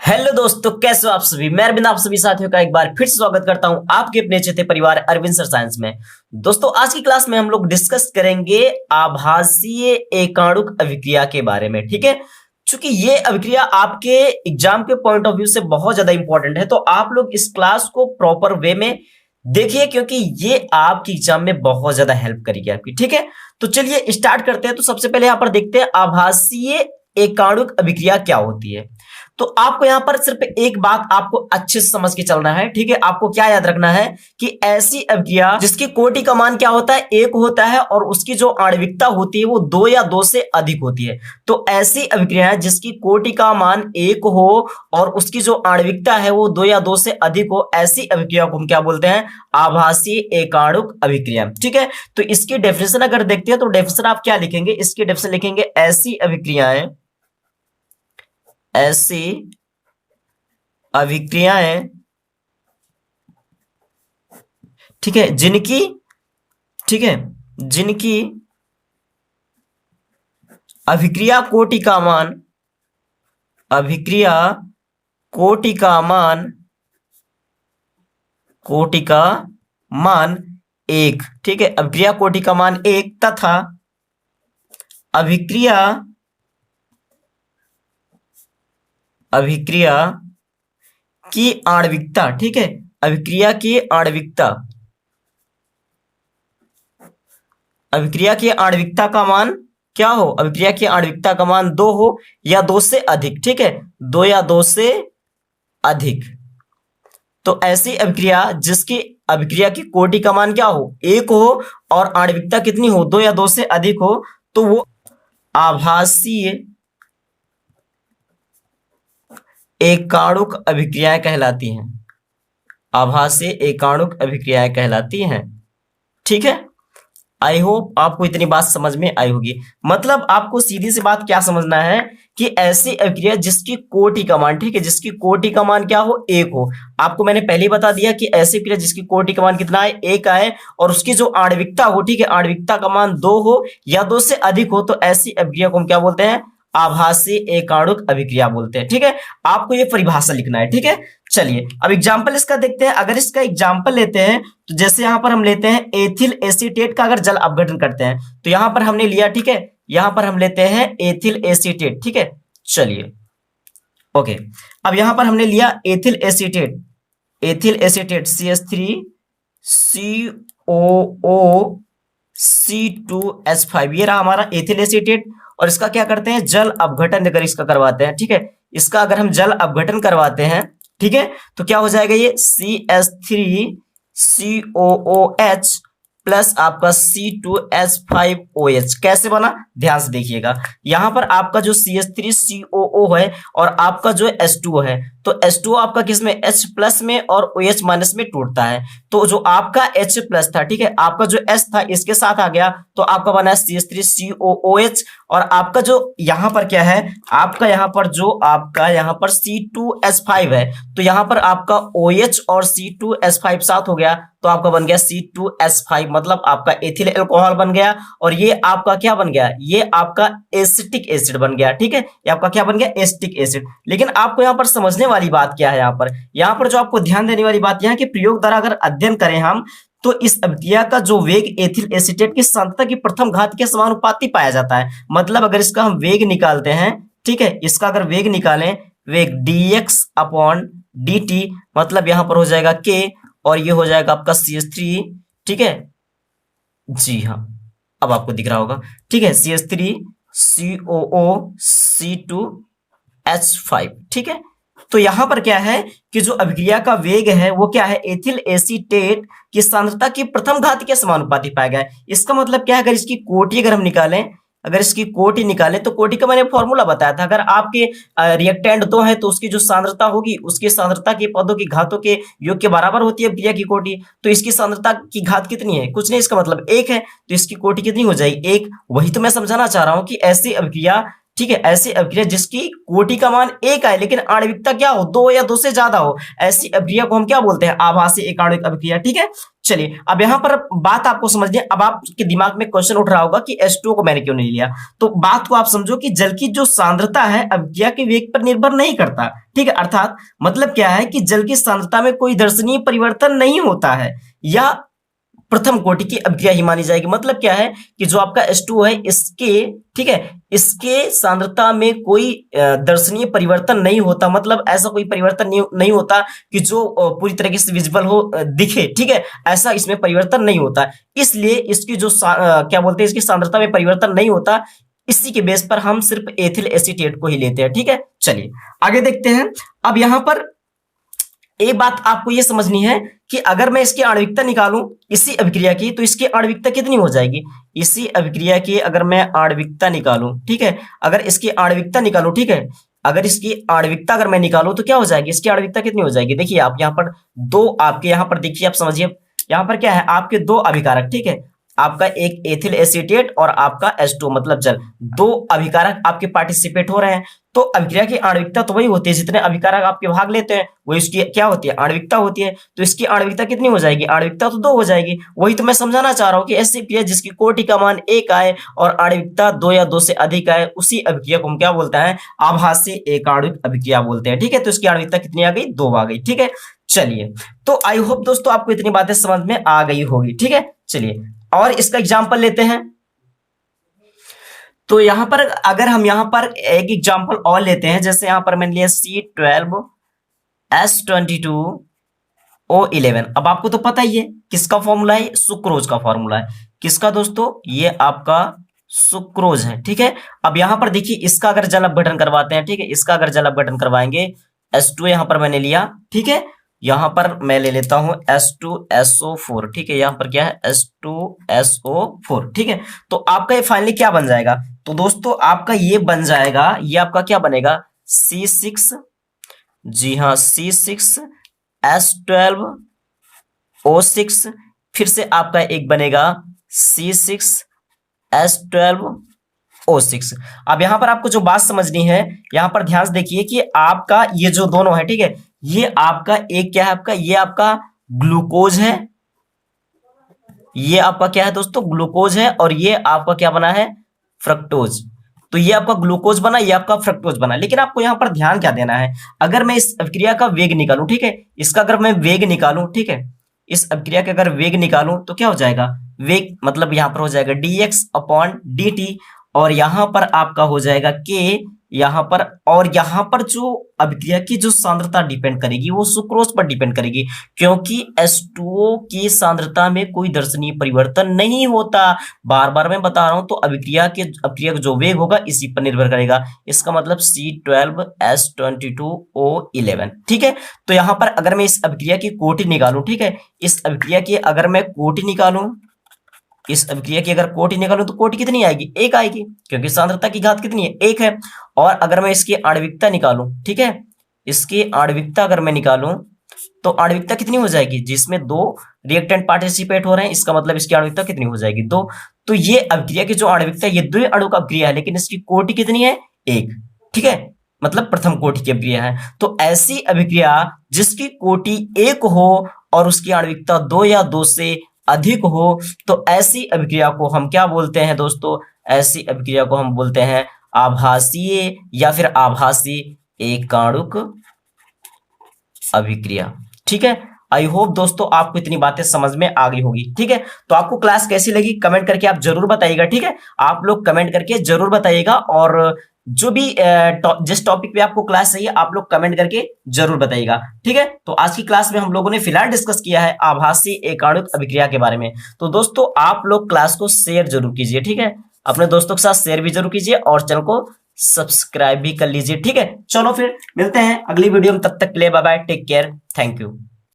Hello दोस्तों, कैसे हो आप सभी। मैं अरविंद आप सभी साथियों का एक बार फिर से स्वागत करता हूं आपके अपने चेते परिवार अरविंद सर साइंस में। दोस्तों, आज की क्लास में हम लोग डिस्कस करेंगे आभासीय एकाणुक अभिक्रिया के बारे में। ठीक है, चूंकि ये अभिक्रिया आपके एग्जाम के पॉइंट ऑफ व्यू से बहुत ज्यादा इंपॉर्टेंट है, तो आप लोग इस क्लास को प्रॉपर वे में देखिए, क्योंकि ये आपकी एग्जाम में बहुत ज्यादा हेल्प करेगी आपकी। ठीक है, तो चलिए स्टार्ट करते हैं। तो सबसे पहले यहां पर देखते हैं आभासीय एकाणुक अभिक्रिया क्या होती है। तो आपको यहां पर सिर्फ एक बात आपको अच्छे से समझ के चलना है। ठीक है, आपको क्या याद रखना है कि ऐसी अभिक्रिया जिसकी कोटि का मान क्या होता है, एक होता है, और उसकी जो आणविकता होती है वो 2 या 2 से अधिक होती है। तो ऐसी अभिक्रिया है जिसकी कोटि का मान 1 हो और उसकी जो आणविकता है वो 2 या 2 से अधिक हो, ऐसी अभिक्रिया को हम क्या बोलते हैं, आभासीय एकाणुक अभिक्रिया। ठीक है, तो इसकी डेफिनेशन अगर देखते हैं तो डेफिनेशन आप क्या लिखेंगे, इसकी डेफिनेशन लिखेंगे ऐसी अभिक्रियाएं ठीक है, जिनकी अभिक्रिया कोटि का मान एक। ठीक है, अभिक्रिया कोटि का मान एक तथा अभिक्रिया की आणविकता। ठीक है, अभिक्रिया की आणविकता का मान क्या हो, अभिक्रिया की आणविकता का मान 2 हो या 2 से अधिक। ठीक है, 2 या 2 से अधिक। तो ऐसी अभिक्रिया जिसकी अभिक्रिया की कोटि का मान क्या हो, 1 हो, और आणविकता कितनी हो, 2 या 2 से अधिक हो, तो वो आभासीय एकाणुक अभिक्रियाएं कहलाती हैं। आभासीय एकाणुक अभिक्रियाएं कहलाती हैं। ठीक है, आई होप आपको इतनी बात समझ में आई होगी। मतलब आपको सीधी सी बात क्या समझना है कि ऐसी अभिक्रिया जिसकी कोटि का मान, ठीक है, जिसकी कोटि का मान क्या हो, 1 हो। आपको मैंने पहले ही बता दिया कि ऐसी अभिक्रिया जिसकी कोटि का मान कितना है, 1 आए, और उसकी जो आणविकता हो, ठीक है, आणविकता का मान 2 हो या 2 से अधिक हो, तो ऐसी अभिक्रिया को हम क्या बोलते हैं, आभासीय एकाणुक अभिक्रिया बोलते हैं। ठीक है, आपको ये परिभाषा लिखना है। ठीक है, चलिए अब एग्जाम्पल इसका देखते हैं। अगर इसका एग्जाम्पल लेते हैं तो जैसे यहां पर हम लेते हैं एथिल एसीटेट का अगर जल अपघटन करते हैं, तो यहां पर हमने लिया, ठीक है, यहां पर हम लेते हैं एथिल एसीटेट। ठीक है, चलिए ओके, अब यहां पर हमने लिया एथिल एसीटेट CH3COO C2H5, ये रहा हमारा एथिल एसीटेट। और इसका क्या करते हैं, जल अपघटन अगर इसका करवाते हैं, ठीक है, इसका अगर हम जल अपघटन करवाते हैं, ठीक है, तो क्या हो जाएगा, ये CH3COOH प्लस आपका C2H5OH कैसे बना, ध्यान से देखिएगा। यहां पर आपका जो CH3COO है और आपका जो H2O है, तो H2O आपका किसमें, H प्लस में और OH माइनस में टूटता है। तो जो आपका H प्लस था, ठीक है, आपका जो H था इसके साथ आ गया, तो आपका बना CH3COOH। और आपका जो यहाँ पर क्या है, आपका यहाँ पर जो आपका यहाँ पर C2H5 है, तो यहाँ पर आपका OH और C2H5 साथ हो गया, तो आपका बन गया C2H5, मतलब आपका एथिल अल्कोहल बन गया। और ये आपका क्या बन गया, ये आपका एसिटिक एसिड बन गया। ठीक है, ये आपका क्या बन गया, एसिटिक एसिड। लेकिन आपको यहाँ पर समझने वाली बात क्या है, यहाँ पर जो आपको ध्यान देने वाली बात यह है कि प्रयोग द्वारा अगर अध्ययन करें हम, तो इस अभिक्रिया का जो वेग एथिल एसीटेट की सांद्रता की प्रथम घात के समानुपाती पाया जाता है। मतलब अगर इसका हम वेग निकालते हैं, ठीक है, इसका अगर वेग निकालें, वेग dx अपॉन dt, मतलब यहां पर हो जाएगा k, और ये हो जाएगा आपका CH3। ठीक है, जी हाँ, अब आपको दिख रहा होगा। ठीक है, CH3COO C2H5। ठीक है, तो यहां पर क्या है कि जो अभिक्रिया का वेग है वो क्या है, एथिल एसीटेट की सांद्रता की प्रथम घात के समानुपाती पाया गया है। इसका मतलब क्या है, अगर इसकी कोटि अगर हम निकालें, तो कोटि का मैंने फॉर्मूला बताया था। अगर आपके रिएक्टेंट 2 है तो उसकी जो सांद्रता होगी, उसकी सांद्रता के पदों की घातों के योग के बराबर होती है अभिक्रिया की कोटि। तो इसकी सांद्रता की घात कितनी है, कुछ नहीं, इसका मतलब 1 है, तो इसकी कोटि कितनी हो जाएगी, 1। वही तो मैं समझाना चाह रहा हूं कि ऐसी अभिक्रिया ठीक है, ऐसी अभिक्रिया जिसकी कोटि का मान 1 आए लेकिन आणविकता क्या हो, 2 या 2 से ज्यादा हो, ऐसी अभिक्रिया को हम क्या बोलते हैं, आभासी एक आणविक अभिक्रिया। ठीक है, चलिए अब यहां पर बात आपको समझनी है। अब आपके दिमाग में क्वेश्चन उठ रहा होगा कि H2O को मैंने क्यों नहीं लिया। तो बात को आप समझो कि जल की जो सांद्रता है अभिक्रिया के वेग पर निर्भर नहीं करता। ठीक है, अर्थात मतलब क्या है कि जल की सांद्रता में कोई दर्शनीय परिवर्तन नहीं होता है, या प्रथम कोटि की अभिक्रिया ही मानी जाएगी। मतलब क्या है कि जो आपका H2O है इसके, ठीक है, इसके सांद्रता में कोई दर्शनीय परिवर्तन नहीं होता। मतलब ऐसा कोई परिवर्तन नहीं होता कि जो पूरी तरीके से विजिबल हो, दिखे। ठीक है, ऐसा इसमें परिवर्तन नहीं होता, इसलिए इसकी जो क्या बोलते हैं, इसकी सांद्रता में परिवर्तन नहीं होता। इसी के बेस पर हम सिर्फ एथिल एसीटेट को ही लेते हैं। ठीक है, चलिए आगे देखते हैं। अब यहां पर एक बात आपको यह समझनी है कि अगर मैं इसकी आणविकता निकालूं इसी अभिक्रिया की, तो इसकी आणविकता कितनी हो जाएगी, इसी अभिक्रिया की अगर मैं आणविकता निकालूं, ठीक है, अगर इसकी आणविकता निकालूं, ठीक है, अगर इसकी आणविकता अगर मैं निकालूं तो क्या हो जाएगी, इसकी आणविकता कितनी हो जाएगी। देखिए आप यहाँ पर दो, आपके यहाँ पर देखिए, आप समझिए यहाँ पर क्या है, आपके दो अभिकारक, ठीक है, आपका एक एथिल एसीटेट और आपका H2O मतलब जल, दो अभिकारक आपके पार्टिसिपेट हो रहे हैं। तो अभिक्रिया की आणविकता तो वही होती है, जितने अभिकारक आपके भाग लेते हैं वो इसकी क्या होती है, आणविकता होती है। तो इसकी आणविकता कितनी हो जाएगी, आणविकता तो 2 हो जाएगी। वही तो मैं समझाना चाह रहा हूँ कि ऐसी अभिक्रिया जिसकी कोटि का मान 1 आए और आणविकता 2 या 2 से अधिक आए, उसी अभिक्रिया को हम क्या बोलते हैं, आभासी एक आणविक अभिक्रिया बोलते हैं। ठीक है, तो इसकी आणविकता कितनी आ गई, 2 आ गई। ठीक है, चलिए तो आई होप दोस्तों आपको इतनी बातें समझ में आ गई होगी। ठीक है, चलिए और इसका एग्जाम्पल लेते हैं। तो यहां पर अगर हम यहां पर एक एग्जाम्पल और लेते हैं, जैसे यहां पर मैंने लिया C12H22O11। अब आपको तो पता ही है किसका फॉर्मूला है, सुक्रोज का फॉर्मूला है। किसका दोस्तों, ये आपका सुक्रोज है। ठीक है, अब यहां पर देखिए इसका अगर जल अपघटन करवाते हैं, ठीक है, इसका अगर जल अपघटन करवाएंगे, H2 यहां पर मैंने लिया, ठीक है, यहां पर मैं ले लेता हूं H2SO4। ठीक है, यहां पर क्या है, H2SO4। ठीक है, तो आपका ये फाइनली क्या बन जाएगा, तो दोस्तों आपका ये बन जाएगा, ये आपका क्या बनेगा, C6, जी हाँ C6H12O6, फिर से आपका एक बनेगा C6H12O6। अब यहां पर आपको जो बात समझनी है, यहां पर ध्यान से देखिए कि आपका ये जो दोनों है, ठीक है, ये आपका एक क्या है, आपका ये आपका ग्लूकोज है, ये आपका क्या है दोस्तों, ग्लूकोज है, और ये आपका क्या बना है, फ्रक्टोज। तो ये आपका ग्लूकोज बना, ये आपका फ्रक्टोज बना। लेकिन आपको यहां पर ध्यान क्या देना है, अगर मैं इस अभिक्रिया का वेग निकालूं, ठीक है, इसका अगर मैं वेग निकालूं, ठीक है, इस अभिक्रिया का अगर वेग निकालूं तो क्या हो जाएगा, वेग मतलब यहां पर हो जाएगा dx/dt, और यहां पर आपका हो जाएगा k यहां पर, और यहां पर जो अभिक्रिया की जो सांद्रता डिपेंड करेगी वो सुक्रोज पर डिपेंड करेगी, क्योंकि H2O की सांद्रता में कोई दर्शनीय परिवर्तन नहीं होता। बार बार मैं बता रहा हूं, तो अभिक्रिया का जो वेग होगा इसी पर निर्भर करेगा। इसका मतलब C12H22O11। ठीक है, तो यहां पर अगर मैं इस अभिक्रिया की कोटि निकालूं, ठीक है, इस अभिक्रिया की अगर मैं कोटि निकालूं, इस अभिक्रिया की अगर कोटि निकालूं तो कोटि कितनी आएगी, 1 आएगी, क्योंकि सांद्रता की घात कितनी है, 1 है। और अगर मैं इसकी आणविकता निकालूं, ठीक है, इसकी आणविकता अगर मैं निकालूं तो आणविकता कितनी हो जाएगी, जिसमें 2 रिएक्टेंट पार्टिसिपेट हो रहे हैं, इसका मतलब इसकी आणविकता कितनी हो जाएगी, 2। तो ये अभिक्रिया की जो आणविकता, ये 2 अणु का अभिक्रिया है, लेकिन इसकी कोटि कितनी है, 1। ठीक है, मतलब प्रथम कोटि की अभिक्रिया है। तो ऐसी अभिक्रिया जिसकी कोटि 1 हो और उसकी आणविकता 2 या 2 से अधिक हो, तो ऐसी अभिक्रिया को हम क्या बोलते हैं दोस्तों, ऐसी अभिक्रिया को हम बोलते हैं आभासीय या फिर आभासी एकाणुक अभिक्रिया। ठीक है, आई होप दोस्तों आपको इतनी बातें समझ में आ गई होगी। ठीक है, तो आपको क्लास कैसी लगी कमेंट करके आप जरूर बताइएगा। ठीक है, आप लोग कमेंट करके जरूर बताइएगा, और जो भी जिस टॉपिक पे आपको क्लास चाहिए आप लोग कमेंट करके जरूर बताइएगा। ठीक है, तो आज की क्लास में हम लोगों ने फिलहाल डिस्कस किया है आभासी एकाणुक अभिक्रिया के बारे में। तो दोस्तों आप लोग क्लास को शेयर जरूर कीजिए। ठीक है, अपने दोस्तों के साथ शेयर भी जरूर कीजिए और चैनल को सब्सक्राइब भी कर लीजिए। ठीक है, चलो फिर मिलते हैं अगली वीडियो में, तब तक के लिए bye bye, take care, thank you.